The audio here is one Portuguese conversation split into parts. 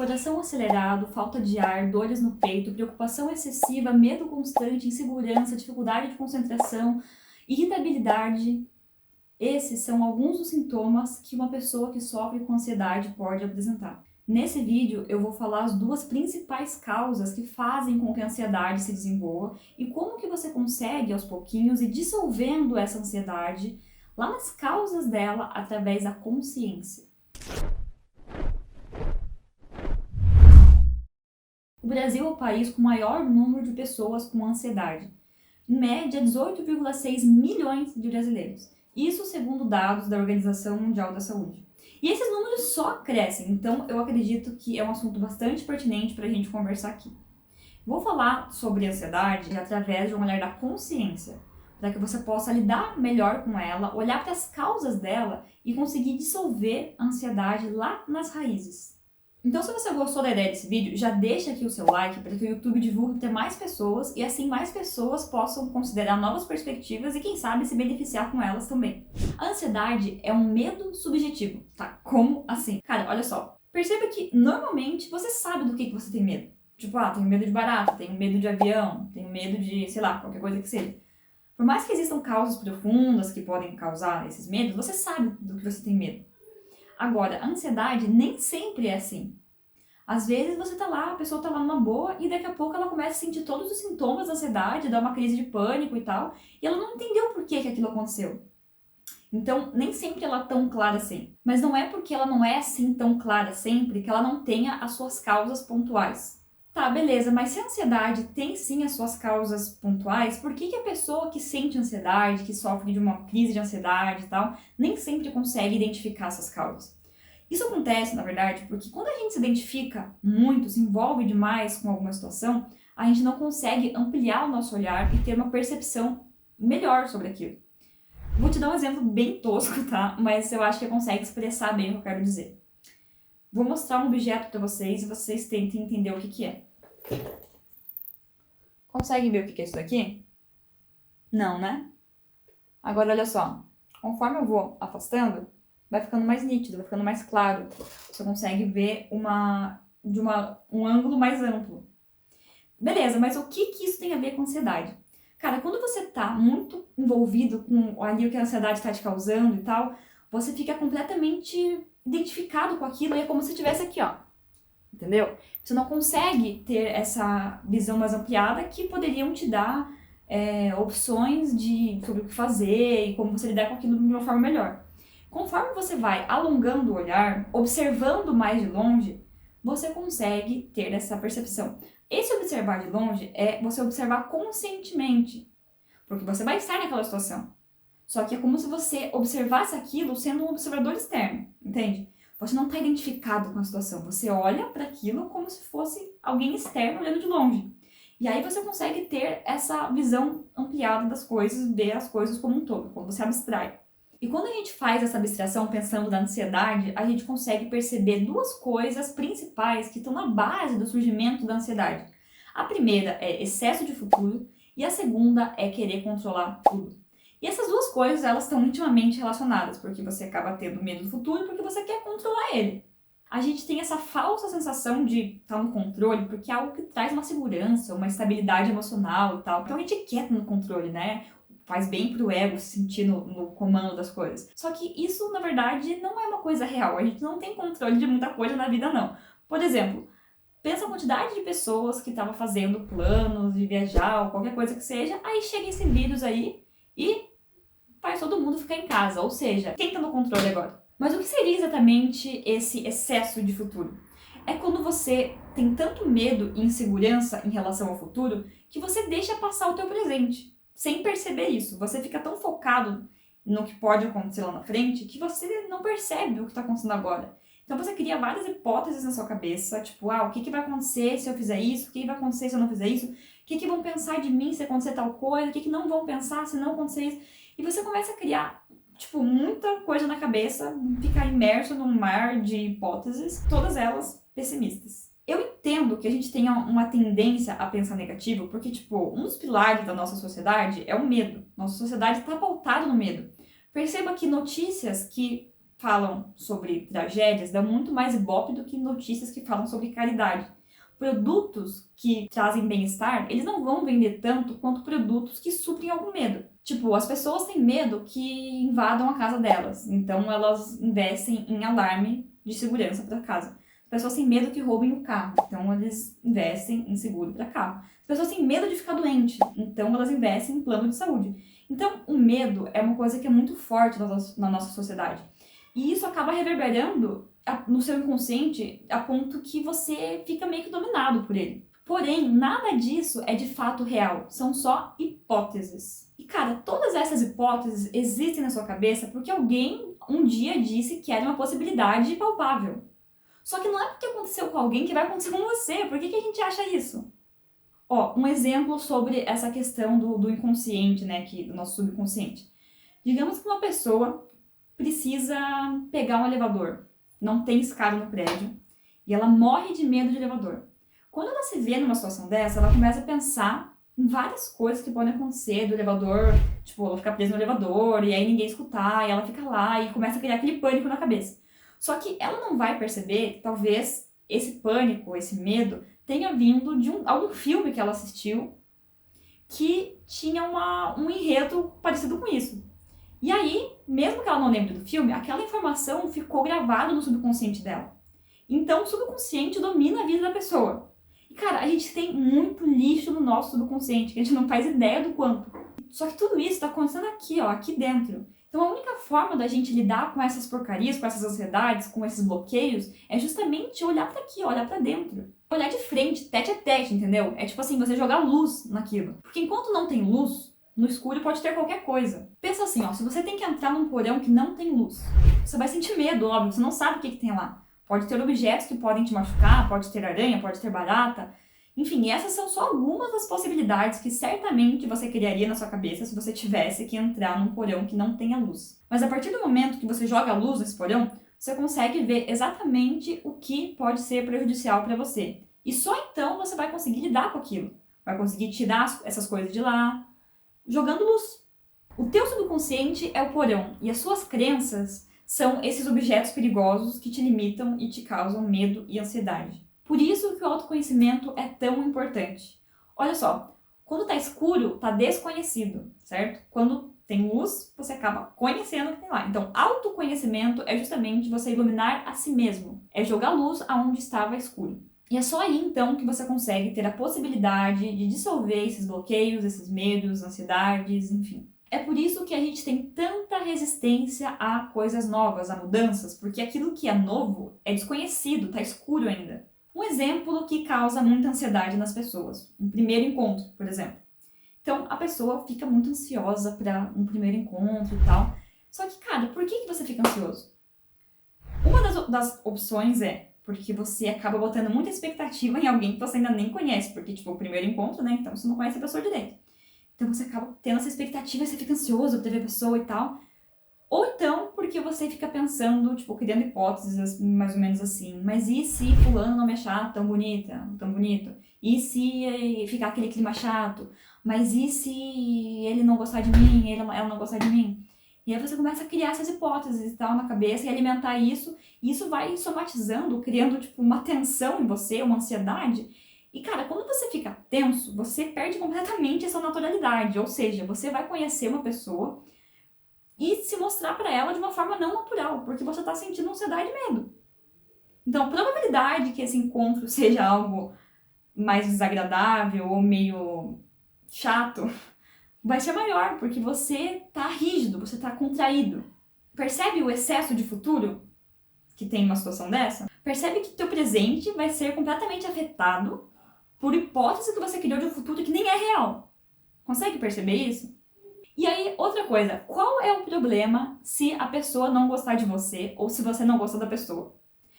Coração acelerado, falta de ar, dores no peito, preocupação excessiva, medo constante, insegurança, dificuldade de concentração, irritabilidade. Esses são alguns dos sintomas que uma pessoa que sofre com ansiedade pode apresentar. Nesse vídeo eu vou falar as duas principais causas que fazem com que a ansiedade se desenvolva e como que você consegue aos pouquinhos ir dissolvendo essa ansiedade lá nas causas dela através da consciência. O Brasil é o país com o maior número de pessoas com ansiedade. Em média, 18,6 milhões de brasileiros. Isso segundo dados da Organização Mundial da Saúde. E esses números só crescem, então eu acredito que é um assunto bastante pertinente para a gente conversar aqui. Vou falar sobre ansiedade através de um olhar da consciência, para que você possa lidar melhor com ela, olhar para as causas dela e conseguir dissolver a ansiedade lá nas raízes. Então, se você gostou da ideia desse vídeo, já deixa aqui o seu like para que o YouTube divulgue para mais pessoas e assim mais pessoas possam considerar novas perspectivas e quem sabe se beneficiar com elas também. A ansiedade é um medo subjetivo, tá? Como assim? Cara, olha só. Perceba que normalmente você sabe do que você tem medo. Tipo, tenho medo de barata, tenho medo de avião, tenho medo de, sei lá, qualquer coisa que seja. Por mais que existam causas profundas que podem causar esses medos, você sabe do que você tem medo. Agora, a ansiedade nem sempre é assim. Às vezes você tá lá, a pessoa tá lá numa boa e daqui a pouco ela começa a sentir todos os sintomas da ansiedade, dá uma crise de pânico e tal, e ela não entendeu por que aquilo aconteceu. Então, nem sempre ela é tão clara assim. Mas não é porque ela não é assim tão clara sempre que ela não tenha as suas causas pontuais. Tá, beleza, mas se a ansiedade tem sim as suas causas pontuais, por que a pessoa que sente ansiedade, que sofre de uma crise de ansiedade e tal, nem sempre consegue identificar essas causas? Isso acontece, na verdade, porque quando a gente se identifica muito, se envolve demais com alguma situação, a gente não consegue ampliar o nosso olhar e ter uma percepção melhor sobre aquilo. Vou te dar um exemplo bem tosco, tá? Mas eu acho que consegue expressar bem o que eu quero dizer. Vou mostrar um objeto para vocês e vocês tentem entender o que é. Conseguem ver o que é isso daqui? Não, né? Agora, olha só. Conforme eu vou afastando, vai ficando mais nítido, vai ficando mais claro. Você consegue ver um ângulo mais amplo. Beleza, mas o que isso tem a ver com ansiedade? Cara, quando você tá muito envolvido com ali o que a ansiedade está te causando e tal, você fica completamente identificado com aquilo e é como se estivesse aqui, ó. Entendeu? Você não consegue ter essa visão mais ampliada que poderiam te dar opções sobre o que fazer e como você lidar com aquilo de uma forma melhor. Conforme você vai alongando o olhar, observando mais de longe, você consegue ter essa percepção. Esse observar de longe é você observar conscientemente, porque você vai estar naquela situação. Só que é como se você observasse aquilo sendo um observador externo, entende? Você não está identificado com a situação, você olha para aquilo como se fosse alguém externo olhando de longe. E aí você consegue ter essa visão ampliada das coisas, ver as coisas como um todo, quando você abstrai. E quando a gente faz essa abstração pensando na ansiedade, a gente consegue perceber duas coisas principais que estão na base do surgimento da ansiedade. A primeira é excesso de futuro e a segunda é querer controlar tudo. E essas duas coisas, elas estão intimamente relacionadas, porque você acaba tendo medo do futuro porque você quer controlar ele. A gente tem essa falsa sensação de estar no controle porque é algo que traz uma segurança, uma estabilidade emocional e tal. Então a gente quer estar no controle, né? Faz bem pro ego se sentir no comando das coisas. Só que isso, na verdade, não é uma coisa real. A gente não tem controle de muita coisa na vida, não. Por exemplo, pensa a quantidade de pessoas que estavam fazendo planos de viajar ou qualquer coisa que seja, aí chega esse vírus aí e faz todo mundo ficar em casa. Ou seja, quem tá no controle agora? Mas o que seria exatamente esse excesso de futuro? É quando você tem tanto medo e insegurança em relação ao futuro que você deixa passar o teu presente. Sem perceber isso, você fica tão focado no que pode acontecer lá na frente que você não percebe o que está acontecendo agora. Então você cria várias hipóteses na sua cabeça, tipo, o que vai acontecer se eu fizer isso? O que vai acontecer se eu não fizer isso? O que vão pensar de mim se acontecer tal coisa? O que não vão pensar se não acontecer isso? E você começa a criar, muita coisa na cabeça, ficar imerso num mar de hipóteses, todas elas pessimistas. Eu entendo que a gente tenha uma tendência a pensar negativo, porque, um dos pilares da nossa sociedade é o medo. Nossa sociedade está pautada no medo. Perceba que notícias que falam sobre tragédias dão muito mais ibope do que notícias que falam sobre caridade. Produtos que trazem bem-estar, eles não vão vender tanto quanto produtos que suprem algum medo. Tipo, as pessoas têm medo que invadam a casa delas, então elas investem em alarme de segurança para casa. As pessoas têm medo que roubem o carro, então eles investem em seguro para carro. As pessoas têm medo de ficar doente, então elas investem em plano de saúde. Então, o medo é uma coisa que é muito forte na nossa sociedade. E isso acaba reverberando no seu inconsciente a ponto que você fica meio que dominado por ele. Porém, nada disso é de fato real, são só hipóteses. E cara, todas essas hipóteses existem na sua cabeça porque alguém um dia disse que era uma possibilidade palpável. Só que não é porque aconteceu com alguém que vai acontecer com você. Por que a gente acha isso? Ó, um exemplo sobre essa questão do inconsciente, né, do nosso subconsciente. Digamos que uma pessoa precisa pegar um elevador, não tem escada no prédio, e ela morre de medo de elevador. Quando ela se vê numa situação dessa, ela começa a pensar em várias coisas que podem acontecer do elevador, tipo, ela ficar presa no elevador, e aí ninguém escutar, e ela fica lá, e começa a criar aquele pânico na cabeça. Só que ela não vai perceber que talvez esse pânico, esse medo, tenha vindo de algum filme que ela assistiu que tinha um enredo parecido com isso. E aí, mesmo que ela não lembre do filme, aquela informação ficou gravada no subconsciente dela. Então, o subconsciente domina a vida da pessoa. E, cara, a gente tem muito lixo no nosso subconsciente, que a gente não faz ideia do quanto. Só que tudo isso está acontecendo aqui, ó, aqui dentro. Então, a única forma da gente lidar com essas porcarias, com essas ansiedades, com esses bloqueios, é justamente olhar pra aqui, olhar pra dentro. Olhar de frente, tete a tete, entendeu? É tipo assim, você jogar luz naquilo. Porque enquanto não tem luz, no escuro pode ter qualquer coisa. Pensa assim, ó, se você tem que entrar num porão que não tem luz, você vai sentir medo, óbvio, você não sabe o que tem lá. Pode ter objetos que podem te machucar, pode ter aranha, pode ter barata. Enfim, essas são só algumas das possibilidades que certamente você criaria na sua cabeça se você tivesse que entrar num porão que não tenha luz. Mas a partir do momento que você joga a luz nesse porão, você consegue ver exatamente o que pode ser prejudicial para você. E só então você vai conseguir lidar com aquilo. Vai conseguir tirar essas coisas de lá, jogando luz. O teu subconsciente é o porão e as suas crenças são esses objetos perigosos que te limitam e te causam medo e ansiedade. Por isso que o autoconhecimento é tão importante. Olha só, quando tá escuro, tá desconhecido, certo? Quando tem luz, você acaba conhecendo o que tem lá. Então, autoconhecimento é justamente você iluminar a si mesmo. É jogar luz aonde estava escuro. E é só aí, então, que você consegue ter a possibilidade de dissolver esses bloqueios, esses medos, ansiedades, enfim. É por isso que a gente tem tanta resistência a coisas novas, a mudanças, porque aquilo que é novo é desconhecido, tá escuro ainda. Um exemplo que causa muita ansiedade nas pessoas. Um primeiro encontro, por exemplo. Então, a pessoa fica muito ansiosa para um primeiro encontro e tal. Só que, cara, por que você fica ansioso? Uma das opções é porque você acaba botando muita expectativa em alguém que você ainda nem conhece. Porque, tipo, o primeiro encontro, né? Então, você não conhece a pessoa direito. Então, você acaba tendo essa expectativa e você fica ansioso pra ver a pessoa e tal. Ou então, porque você fica pensando, tipo, criando hipóteses mais ou menos assim. Mas e se fulano não me achar tão bonita, tão bonito? E se ficar aquele clima chato? Mas e se ele não gostar de mim, ela não gostar de mim? E aí você começa a criar essas hipóteses e tal na cabeça e alimentar isso. E isso vai somatizando, criando, tipo, uma tensão em você, uma ansiedade. E, cara, quando você fica tenso, você perde completamente essa naturalidade. Ou seja, você vai conhecer uma pessoa e se mostrar pra ela de uma forma não natural, porque você tá sentindo ansiedade e medo. Então, a probabilidade que esse encontro seja algo mais desagradável ou meio chato vai ser maior, porque você tá rígido, você tá contraído. Percebe o excesso de futuro que tem uma situação dessa? Percebe que teu presente vai ser completamente afetado por hipótese que você criou de um futuro que nem é real. Consegue perceber isso? E aí, outra coisa, qual é o problema se a pessoa não gostar de você ou se você não gosta da pessoa?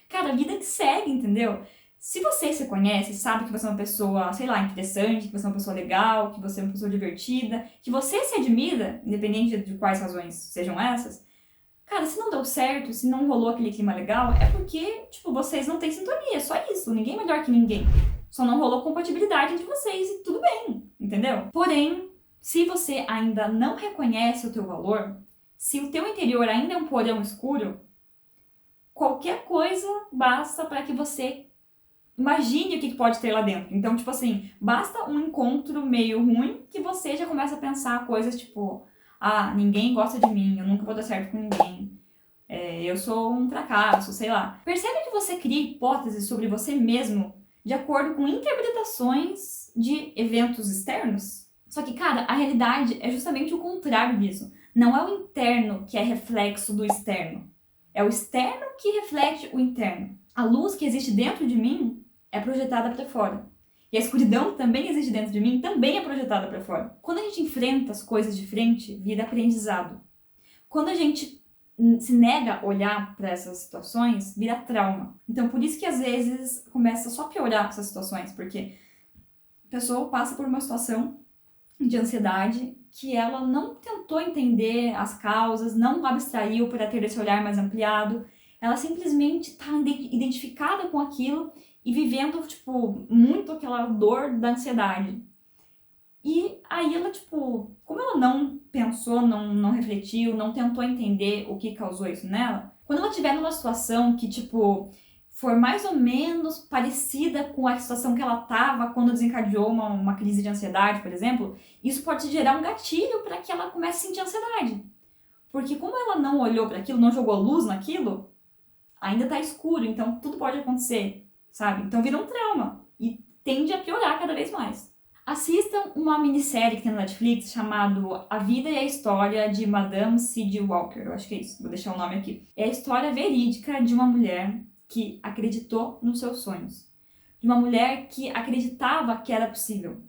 Cara, a vida que segue, entendeu? Se você se conhece, sabe que você é uma pessoa, sei lá, interessante, que você é uma pessoa legal, que você é uma pessoa divertida, que você se admira, independente de quais razões sejam essas, cara, se não deu certo, se não rolou aquele clima legal, é porque, tipo, vocês não têm sintonia, só isso, ninguém é melhor que ninguém. Só não rolou compatibilidade entre vocês e tudo bem, entendeu? Porém, se você ainda não reconhece o teu valor, se o teu interior ainda é um porão escuro, qualquer coisa basta para que você imagine o que pode ter lá dentro. Então, tipo assim, basta um encontro meio ruim que você já começa a pensar coisas tipo, ah, ninguém gosta de mim, eu nunca vou dar certo com ninguém, eu sou um fracasso, sei lá. Percebe que você cria hipóteses sobre você mesmo de acordo com interpretações de eventos externos? Só que, cara, a realidade é justamente o contrário disso. Não é o interno que é reflexo do externo. É o externo que reflete o interno. A luz que existe dentro de mim é projetada para fora. E a escuridão que também existe dentro de mim também é projetada para fora. Quando a gente enfrenta as coisas de frente, vira aprendizado. Quando a gente se nega a olhar para essas situações, vira trauma. Então, por isso que às vezes começa só a piorar essas situações, porque a pessoa passa por uma situação de ansiedade que ela não tentou entender as causas, não abstraiu para ter esse olhar mais ampliado, ela simplesmente está identificada com aquilo e vivendo, tipo, muito aquela dor da ansiedade. E aí ela, tipo, como ela não pensou, não refletiu, não tentou entender o que causou isso nela, quando ela estiver numa situação que, tipo, for mais ou menos parecida com a situação que ela estava quando desencadeou uma crise de ansiedade, por exemplo, isso pode gerar um gatilho para que ela comece a sentir ansiedade. Porque como ela não olhou para aquilo, não jogou luz naquilo, ainda tá escuro, então tudo pode acontecer, sabe? Então vira um trauma e tende a piorar cada vez mais. Assistam uma minissérie que tem no Netflix chamado A Vida e a História de Madame C.J. Walker, eu acho que é isso, vou deixar o nome aqui. É a história verídica de uma mulher que acreditou nos seus sonhos. De uma mulher que acreditava que era possível.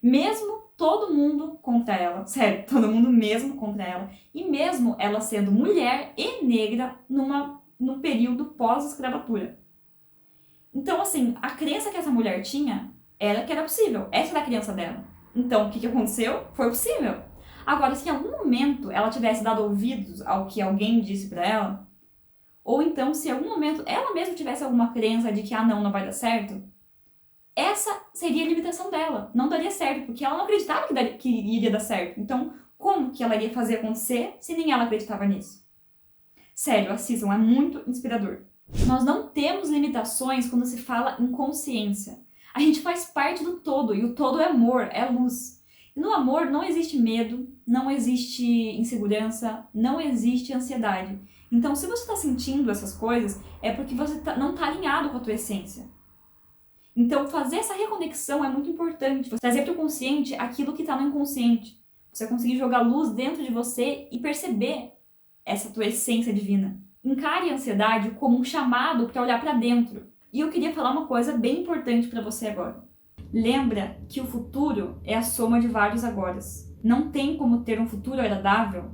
Mesmo todo mundo contra ela, sério, todo mundo mesmo contra ela, e mesmo ela sendo mulher e negra num período pós-escravatura. Então, assim, a crença que essa mulher tinha era que era possível. Essa era a crença dela. Então, o que aconteceu? Foi possível. Agora, se em algum momento ela tivesse dado ouvidos ao que alguém disse pra ela, ou então se em algum momento ela mesma tivesse alguma crença de que, não vai dar certo, essa seria a limitação dela. Não daria certo, porque ela não acreditava que iria dar certo. Então, como que ela iria fazer acontecer se nem ela acreditava nisso? Sério, assistam, é muito inspirador. Nós não temos limitações quando se fala em consciência. A gente faz parte do todo, e o todo é amor, é luz. E no amor não existe medo, não existe insegurança, não existe ansiedade. Então, se você está sentindo essas coisas, é porque você não está alinhado com a tua essência. Então, fazer essa reconexão é muito importante. Você trazer para o consciente aquilo que está no inconsciente. Você conseguir jogar luz dentro de você e perceber essa tua essência divina. Encare a ansiedade como um chamado para olhar para dentro. E eu queria falar uma coisa bem importante para você agora. Lembra que o futuro é a soma de vários agoras. Não tem como ter um futuro agradável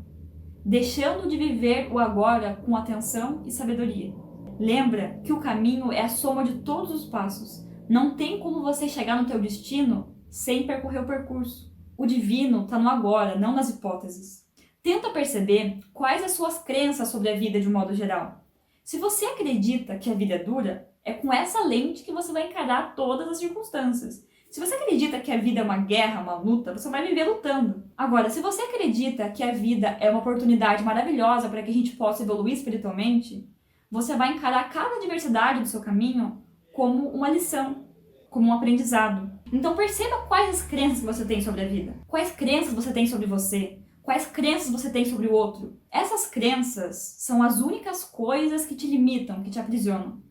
deixando de viver o agora com atenção e sabedoria. Lembra que o caminho é a soma de todos os passos. Não tem como você chegar no teu destino sem percorrer o percurso. O divino está no agora, não nas hipóteses. Tenta perceber quais as suas crenças sobre a vida de um modo geral. Se você acredita que a vida é dura, é com essa lente que você vai encarar todas as circunstâncias. Se você acredita que a vida é uma guerra, uma luta, você vai viver lutando. Agora, se você acredita que a vida é uma oportunidade maravilhosa para que a gente possa evoluir espiritualmente, você vai encarar cada adversidade do seu caminho como uma lição, como um aprendizado. Então perceba quais as crenças que você tem sobre a vida. Quais crenças você tem sobre você. Quais crenças você tem sobre o outro. Essas crenças são as únicas coisas que te limitam, que te aprisionam.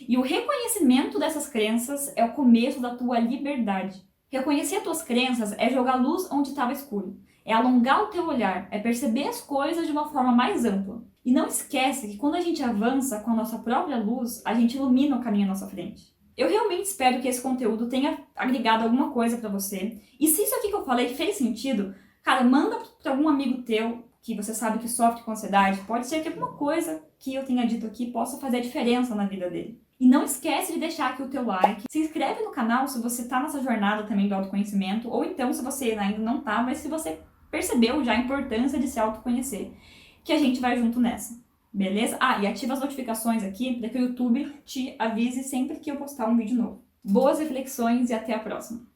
E o reconhecimento dessas crenças é o começo da tua liberdade. Reconhecer tuas crenças é jogar luz onde estava escuro. É alongar o teu olhar, é perceber as coisas de uma forma mais ampla. E não esquece que quando a gente avança com a nossa própria luz, a gente ilumina o caminho à nossa frente. Eu realmente espero que esse conteúdo tenha agregado alguma coisa pra você. E se isso aqui que eu falei fez sentido, cara, manda pra algum amigo teu que você sabe que sofre com ansiedade. Pode ser que alguma coisa que eu tenha dito aqui possa fazer a diferença na vida dele. E não esquece de deixar aqui o teu like. Se inscreve no canal se você tá nessa jornada também do autoconhecimento. Ou então se você ainda não tá, mas se você percebeu já a importância de se autoconhecer. Que a gente vai junto nessa. Beleza? E ativa as notificações aqui para que o YouTube te avise sempre que eu postar um vídeo novo. Boas reflexões e até a próxima!